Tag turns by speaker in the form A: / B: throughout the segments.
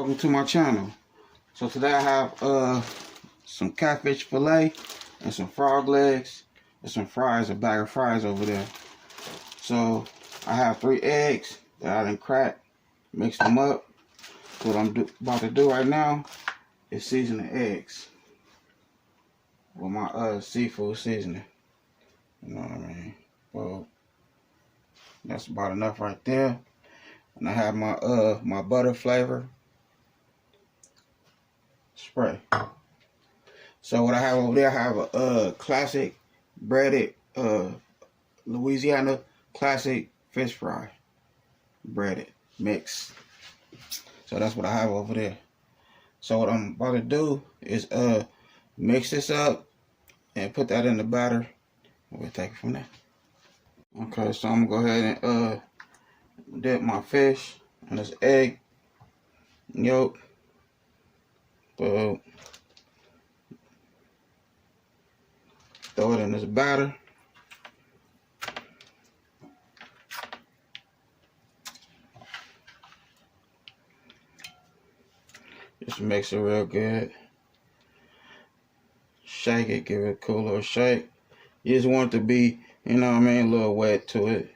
A: welcome to my channel. So today I have some catfish fillet and some frog legs and some fries, a bag of fries over there. So I have 3 eggs that I done cracked, mix them up. So what I'm about to do right now is season the eggs with my seafood seasoning. You know what I mean? Well, that's about enough right there. And I have my my butter flavor spray. So what I have over there, I have a classic breaded Louisiana classic fish fry, breaded mix. So that's what I have over there. So what I'm about to do is mix this up and put that in the batter. We'll take it from there. Okay, so I'm gonna go ahead and dip my fish in this egg yolk. So throw it in this batter. Just mix it real good. Shake it, give it a cool little shake. You just want it to be, you know what I mean, a little wet to it.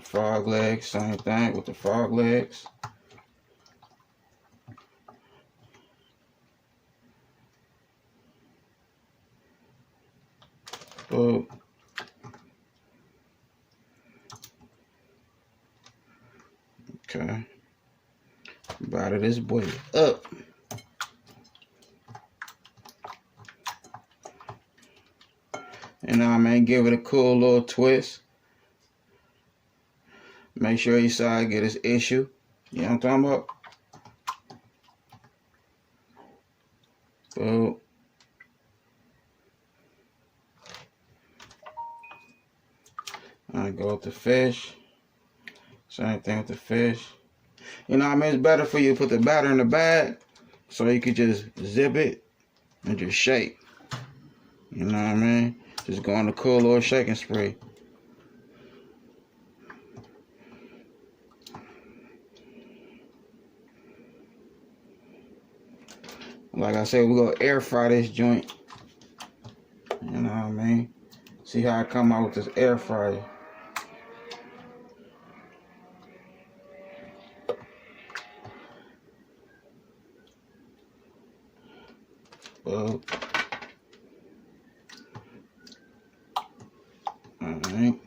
A: Frog legs, same thing with the frog legs. Oh. Okay. Batter this boy up. You know what I mean? Give it a cool little twist. Make sure each side get its issue. You know what I'm talking about? So, I go with the fish. Same thing with the fish. You know what I mean? It's better for you to put the batter in the bag so you could just zip it and just shake. You know what I mean? Just go on a cool little shaking spree. Like I said, we're going to air fry this joint. You know what I mean? See how I come out with this air fryer. Well, alright.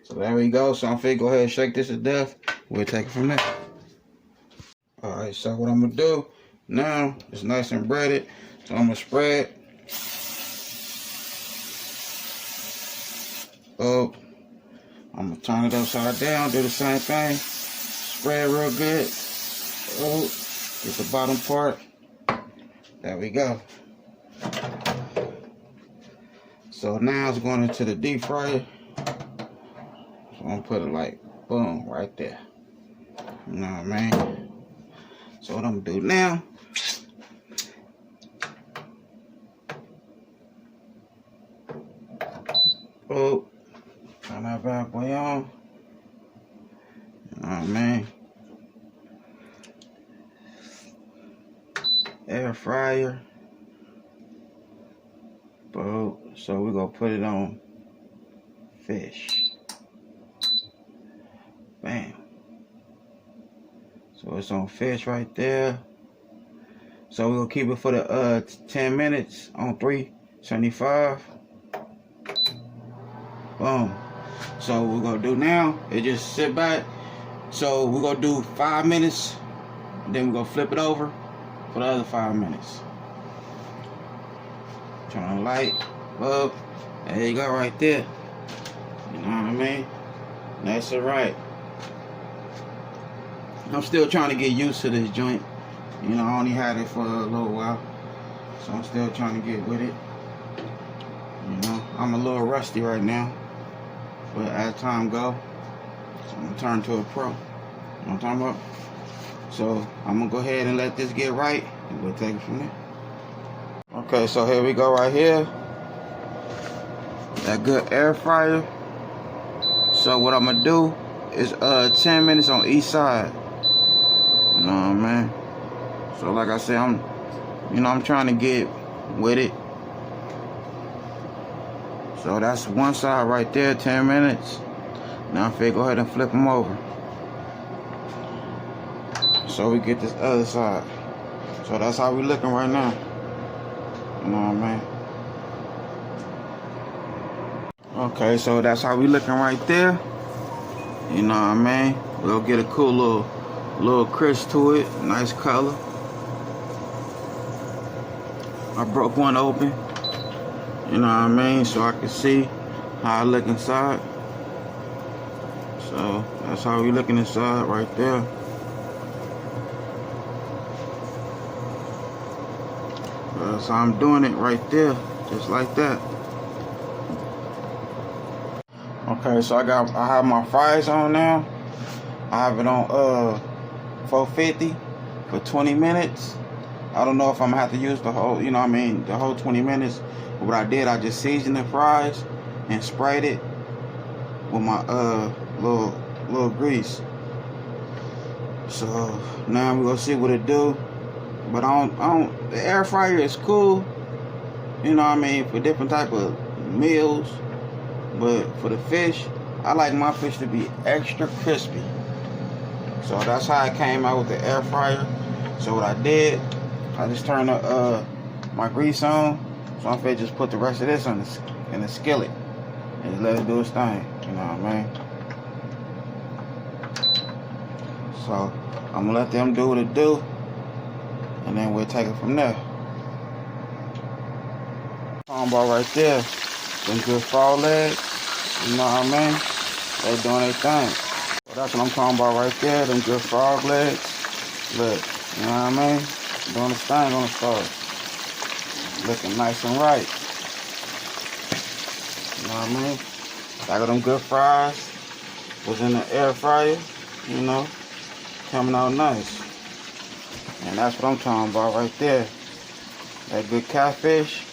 A: So there we go. So I'm finna go ahead and shake this to death. We'll take it from there. Alright, so what I'm gonna do now, it's nice and breaded, so I'm gonna spread. Oh, I'm gonna turn it upside down, do the same thing, spread real good. Oh, get the bottom part. There we go. So now it's going into the deep fryer. So I'm gonna put it like boom right there. You know what I mean? So what I'm gonna do now, oh, turn that bad boy on. You know what I mean? Air fryer. Boom. So we're gonna put it on fish. Bam. So it's on fish right there. So we're gonna keep it for the 10 minutes on 375. Boom. So what we're gonna do now is just sit back. So we're gonna do 5 minutes, then we're gonna flip it over for the other 5 minutes. Turn on the light. Well, there you go right there. You know what I mean? That's alright. I'm still trying to get used to this joint. You know, I only had it for a little while. So I'm still trying to get with it. You know, I'm a little rusty right now. But as time goes, so I'm going to turn to a pro. You know what I'm talking about? So I'm going to go ahead and let this get right. And we'll take it from there. Okay, so here we go right here. that good air fryer. So what I'm gonna do is 10 minutes on each side. You know what I mean? So like I said, I'm trying to get with it. So that's one side right there, 10 minutes. Now I'm finna go ahead and flip them over. So we get this other side. So that's how we looking right now. You know what I mean? Okay, so that's how we looking right there. You know what I mean? We'll get a cool little crisp to it. Nice color. I broke one open. You know what I mean? So I can see how I look inside. So that's how we looking inside right there. So I'm doing it right there, just like that. Okay, so I have my fries on now. I have it on 450 for 20 minutes. I don't know if I'm gonna have to use the whole, you know what I mean, the whole 20 minutes. But what I did, I just seasoned the fries and sprayed it with my little grease. So now we're gonna see what it do. But the air fryer is cool, you know what I mean, for different type of meals. But for the fish, I like my fish to be extra crispy. So that's how I came out with the air fryer. So what I did, I just turned my grease on. So I'm finna just put the rest of this in the skillet and just let it do its thing. You know what I mean? So I'm gonna let them do what it do, and then we'll take it from there. Talking about right there, them good frog legs. You know what I mean? They doing their thing. So that's what I'm talking about right there. Them good frog legs. Look, you know what I mean? Doing this thing on the stove. Looking nice and right. You know what I mean? I got them good fries. Was in the air fryer, you know, coming out nice. And that's what I'm talking about right there. That good catfish.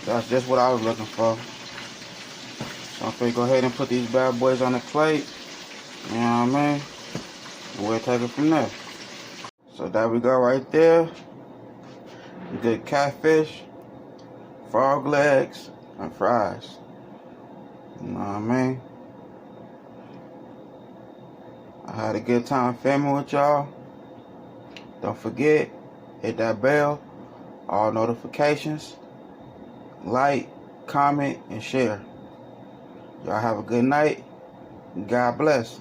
A: That's just what I was looking for. So I'm gonna go ahead and put these bad boys on the plate. You know what I mean? And we'll take it from there. So there we go right there. Good catfish, frog legs, and fries. You know what I mean? I had a good time filming with y'all. Don't forget, hit that bell, all notifications, like, comment, and share. Y'all have a good night. God bless.